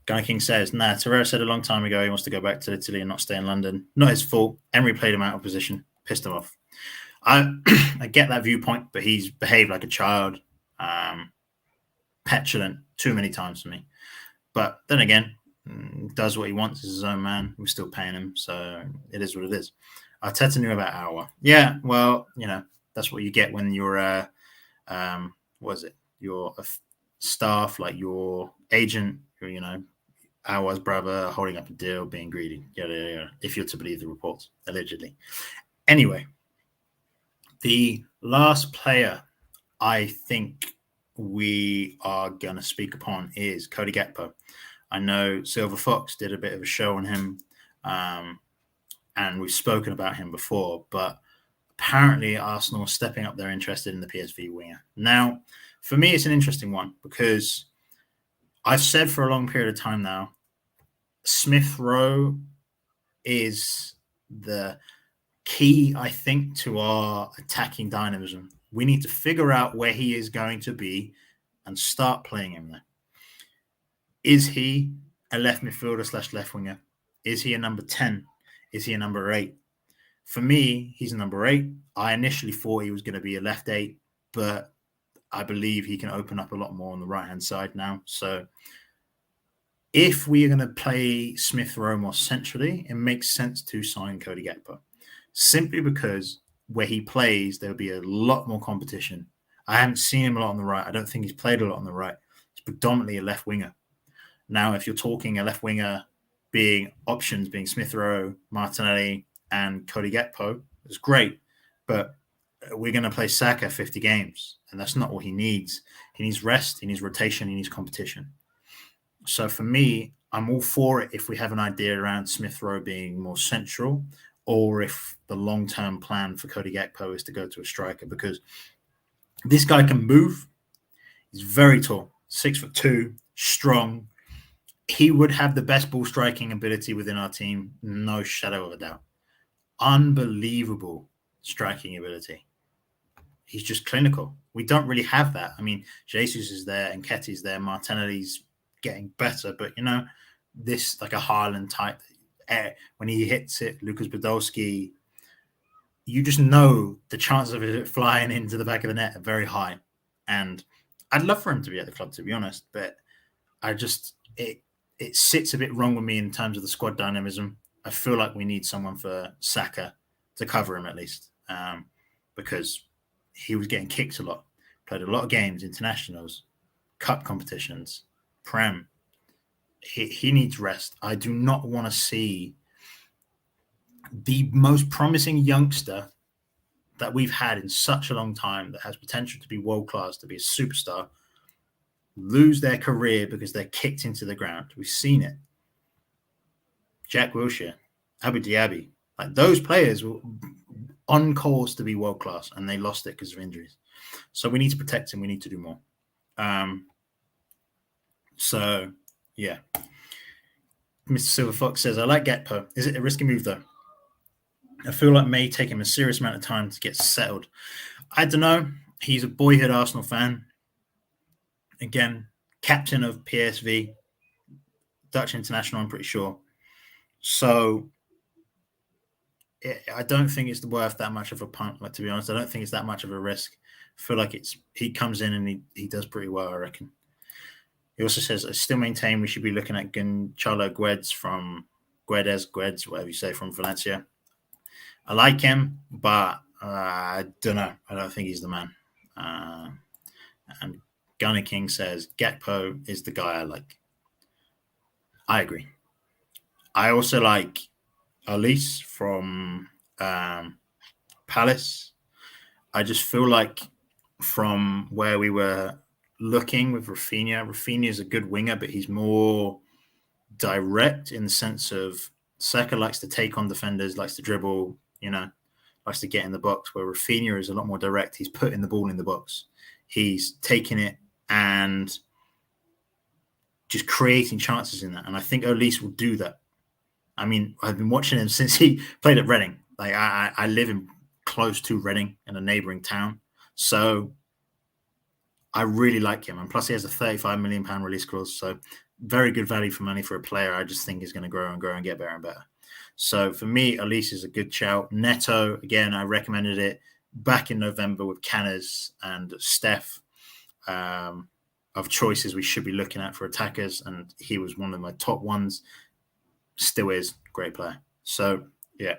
Guy King says, Torreira said a long time ago he wants to go back to Italy and not stay in London. Not his fault. Emery played him out of position, pissed him off. I get that viewpoint, but he's behaved like a child, petulant too many times for me. But then again, does what he wants as his own man. We're still paying him, so it is what it is. Arteta knew about Aouar. Yeah, well, that's what you get when you're your staff, like your agent, Aouar's brother holding up a deal, being greedy, yada. If you're to believe the reports, allegedly. Anyway, the last player I think we are going to speak upon is Cody Gakpo. I know Silver Fox did a bit of a show on him, and we've spoken about him before, but apparently Arsenal are stepping up their interest in the PSV winger. Now, for me, it's an interesting one because I've said for a long period of time now, Smith Rowe is the key, I think, to our attacking dynamism. We need to figure out where he is going to be and start playing him there. Is he a left midfielder / left winger? Is he a number 10? Is he a number 8? For me, he's a number 8. I initially thought he was going to be a left 8, but I believe he can open up a lot more on the right-hand side now. So if we are going to play Smith Rowe more centrally, it makes sense to sign Cody Gakpo. Simply because where he plays, there'll be a lot more competition. I haven't seen him a lot on the right. I don't think he's played a lot on the right. He's predominantly a left winger. Now, if you're talking a left winger being options, being Smith Rowe, Martinelli, and Cody Gakpo, it's great. But we're going to play Saka 50 games, and that's not what he needs. He needs rest, he needs rotation, he needs competition. So for me, I'm all for it if we have an idea around Smith Rowe being more central, or if the long-term plan for Cody Gakpo is to go to a striker, because this guy can move. He's very tall, 6'2", strong. He would have the best ball striking ability within our team, no shadow of a doubt. Unbelievable striking ability. He's just clinical. We don't really have that. I mean, Jesus is there, Nketiah's there, Martinelli's getting better, but this like a Haaland type. When he hits it, Lucas Podolski, you just know the chances of it flying into the back of the net are very high. And I'd love for him to be at the club, to be honest, but it sits a bit wrong with me in terms of the squad dynamism. I feel like we need someone for Saka to cover him at least, because he was getting kicked a lot, played a lot of games, internationals, cup competitions, Prem. He needs rest. I do not want to see the most promising youngster that we've had in such a long time that has potential to be world-class, to be a superstar, lose their career because they're kicked into the ground. We've seen it. Jack Wilshere, Abu Diaby, like those players were on course to be world-class and they lost it because of injuries. So we need to protect him. We need to do more. So, yeah. Mr. Silver Fox says, I like Gakpo. Is it a risky move, though? I feel like it may take him a serious amount of time to get settled. I don't know. He's a boyhood Arsenal fan. Again, captain of PSV, Dutch international, I'm pretty sure. So I don't think it's worth that much of a punt. Like, to be honest, I don't think it's that much of a risk. I feel like he comes in and he does pretty well, I reckon. He also says, I still maintain we should be looking at Gonçalo Guedes, whatever you say, from Valencia. I like him, but I don't know. I don't think he's the man. And Gunner King says, Gakpo is the guy I like. I agree. I also like Elise from Palace. I just feel like from where we were looking with Rafinha is a good winger, but he's more direct in the sense of Saka likes to take on defenders, likes to dribble, likes to get in the box, where Rafinha is a lot more direct. He's putting the ball in the box. He's taking it and just creating chances in that. And I think Elise will do that. I mean, I've been watching him since he played at Reading. Like I live in close to Reading in a neighbouring town. So I really like him. And plus he has a £35 million release clause. So very good value for money for a player. I just think he's going to grow and get better and better. So for me, Elise is a good shout. Neto, again, I recommended it back in November with Canners and Steph of choices we should be looking at for attackers. And he was one of my top ones. Still is. Great player. So, yeah.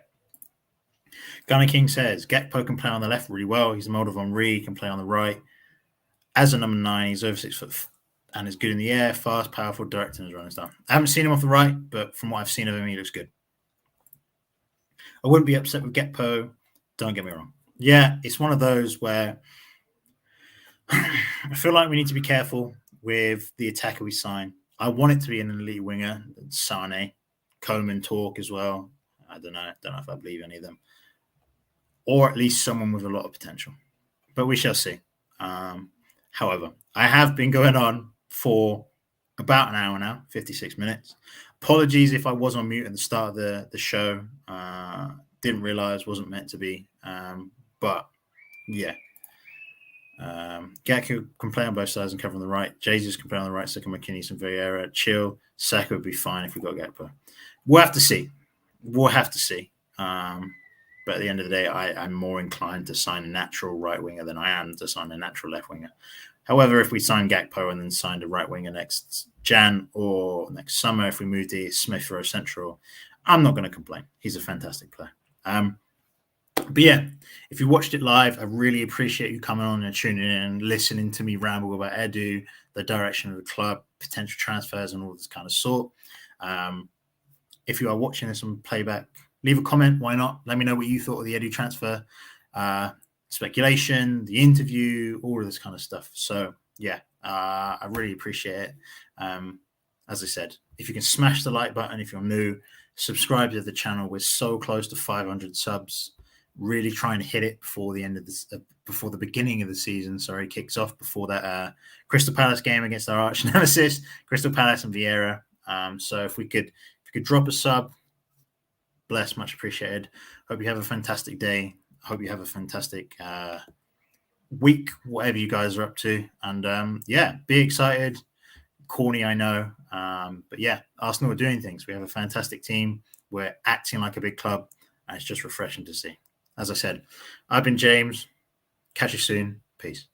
Gunner King says, Gakpo can play on the left really well. He's a mold of Armoury. He can play on the right. As a number 9, he's over 6 foot and is good in the air, fast, powerful, direct in his running style. I haven't seen him off the right, but from what I've seen of him, he looks good. I wouldn't be upset with Gakpo. Don't get me wrong. Yeah, it's one of those where I feel like we need to be careful with the attacker we sign. I want it to be an elite winger, Sane, Coleman talk as well. I don't know if I believe any of them. Or at least someone with a lot of potential. But we shall see. However, I have been going on for about an hour now, 56 minutes. Apologies if I was on mute at the start of the show. Didn't realize, wasn't meant to be. But yeah. Gaku can play on both sides and cover on the right. Jesus can play on the right, Saka, McKinney, and Vieira. Chill. Saka would be fine if we got Gakpo. We'll have to see. But at the end of the day, I'm more inclined to sign a natural right winger than I am to sign a natural left winger. However, if we sign Gakpo and then signed a right winger next Jan or next summer, if we move to Smith or Central, I'm not going to complain. He's a fantastic player. But yeah, if you watched it live, I really appreciate you coming on and tuning in and listening to me ramble about Edu, the direction of the club, potential transfers, and all this kind of sort. If you are watching this on playback, leave a comment. Why not? Let me know what you thought of the Edu transfer, speculation, the interview, all of this kind of stuff. So yeah, I really appreciate it. As I said, if you can smash the like button, if you're new, subscribe to the channel. We're so close to 500 subs. Really trying to hit it before the end of this, before the beginning of the season. Sorry, kicks off before that Crystal Palace game against our arch nemesis, Crystal Palace and Vieira. So if we could drop a sub, bless, much appreciated. Hope you have a fantastic day. Hope you have a fantastic week, whatever you guys are up to. And yeah, be excited. Corny, I know. But yeah, Arsenal are doing things. We have a fantastic team. We're acting like a big club. And it's just refreshing to see. As I said, I've been James. Catch you soon. Peace.